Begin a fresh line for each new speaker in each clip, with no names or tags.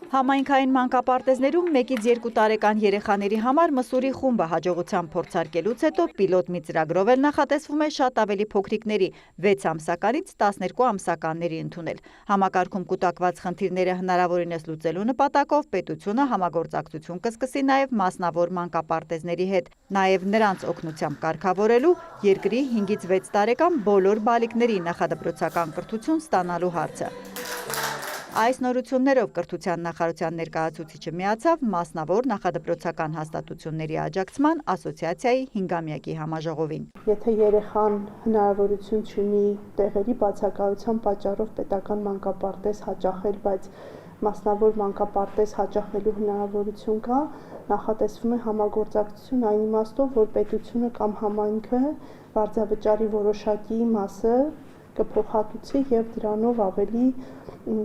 Համայնքային մանկապարտեզներում 1-ից 2 տարեկան երեխաների համար մսուրի խումբը հաջողությամբ փորձարկելուց հետո պիլոտ մի ծրագրով էլ նախատեսվում է շատ ավելի փոքրիկների 6 ամսականից 12 ամսականների ընդունել։ Համակարգում կուտակված խնդիրները հնարավորինս լուծելու նպատակով պետությունը համագործակցություն կսկսի նաև մասնավոր մանկապարտեզների հետ, նաև նրանց օգնությամբ կարգավորելու երկրի 5-ից 6 տարեկան բոլոր բալիկների նախադպրոցական կրթություն ստանալու հարցը։ Այս նորություններով կրթության նախարարության ներկայացուցիչը միացավ մասնավոր նախադպրոցական հաստատությունների աջակցման ասոցիացիայի 5-ամյակի համաժողովին։
Եթե երեխան հնարավորություն չունի տեղերի բացակայության պատճառով պետական մանկապարտեզ հաճախել, բայց մասնավոր մանկապարտեզ հաճախելու հնարավորություն կա, նախատեսվում է համագործակցություն այն իմաստով, որ պետությունը կամ համայնքը վարձավճարի որոշակի մասը կփոխհատուցի եւ դրանով ավելի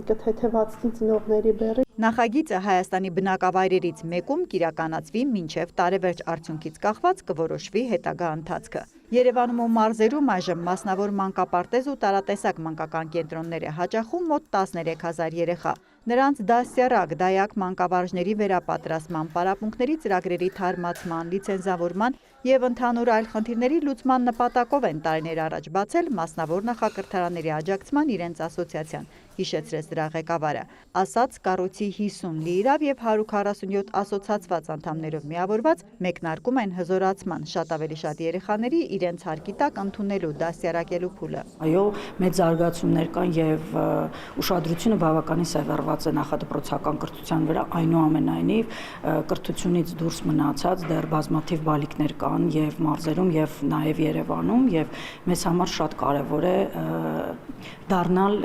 կթեթևացնի ծնողների բեռը։
Նախագիծը Հայաստանի բնակավայրերից մեկում կիրականացվի մինչև տարեվերջ արդյունքից կախված կորոշվի հետագա ընթացքը։ Երևանում ու մարզերում այժմ մասնավոր մանկապարտեզ ու տարատեսակ մանկական կենտրոններ է հաճախում մոտ 13,000 երեխա։ Նրանց դաստիարակ, դայակ մանկավարժների վերապատրաստման, պարապմունքների ծրագրերի թարմացման, լիցենզավորման եւ ընդհանուր այլ խնդիրների լուծման նպատակով են տարիներ առաջ բացել մասնավոր նախակրթարանների աջակցման իրենց ասոցիացիան, հիշեցրեց դրա ղեկավարը։ Ասաց կառույցի 50 լիիրավ եւ 147 ասոցացված անդամներով միավորված մեկնարկում են հզորացման շատ ավելի շատ երեխաների իրենց հարկի տակ ընդունելու դաստիարակելու փուլը։
Այո, մեծ զարգացումներ կան եւ ուշադրությունը բավականին սևեռված է նախադպրոցական կրթության վրա, այնուամենայնիվ կրթությունից դուրս մնացած դեռ բազմաթիվ բալիկներ կան եւ մարզերում եւ նաեւ Երևանում եւ մեզ համար շատ կարեւոր է դառնալ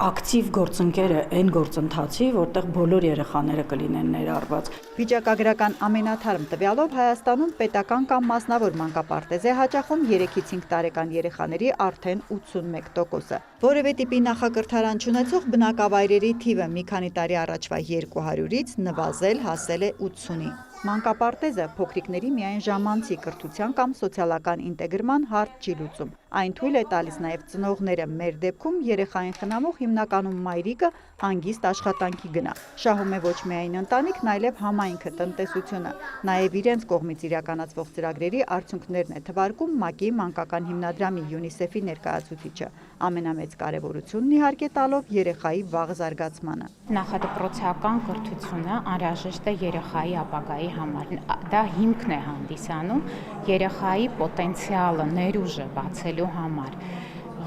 ակտիվ գործընկերը այն գործընթացի, որտեղ բոլոր երեխաները կլինեն ներառված։
Վիճակագրական ամենաթարմ տվյալով Հայաստանում պետական կամ մասնավոր մանկապարտեզ է հաճախում 3-ից 5 տարեկան երեխաների արդեն 81%-ը։ Որևէ տիպի նախակրթարան չունեցող բնակավայրերի թիվը մի քանի տարի առաջվա 200-ից նվազել հասել է 80-ի։ Մանկապարտեզը փոքրիկների միայն ժամանցի կրթության կամ սոցիալական ինտեգրման հարց չի լուծում։ Այն թույլ է տալիս նաև ծնողները, մեր դեպքում երեխային խնամող հիմնականում մայրիկը հանգիստ աշխատանքի գնա։ Շահում է ոչ միայն ընտանիքն, այլև համայնքը, տնտեսությունը։ Նաև իրենց կողմից իրականացվող ծրագրերի արդյունքներն է թվարկում ՄԱԿ-ի մանկական հիմնադրամի ՅՈՒՆԻՍԵՖ-ի ներկայացուցիչը, ամենամեծ կարևորությունն իհարկե տալով երեխայի վաղ զարգացմանը։
Նախադպրոցական կրթությունը անհրաժեշտ է երեխայի ապագայի համար։ Դա հիմքն է հանդիսանում երեխայի պոտենցիալը, ներուժը բացելու համար։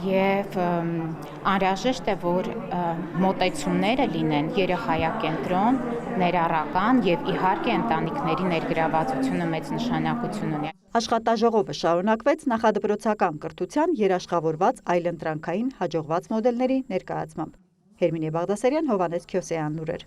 Եվ անհրաժեշտ է, որ մոտեցումները լինեն երեխայակենտրոն, ներառական եւ իհարկե ընտանիքների ներգրավվածությունը մեծ նշանակություն ունի։
Աշխատաժողովը շարունակվեց նախադպրոցական կրթության երաշխավորված այլընտրանքային հաջողված մոդելների ներկայացմամբ։ Հերմինե Բաղդասարյան, Հովհաննես Քյոսեյան լուրեր։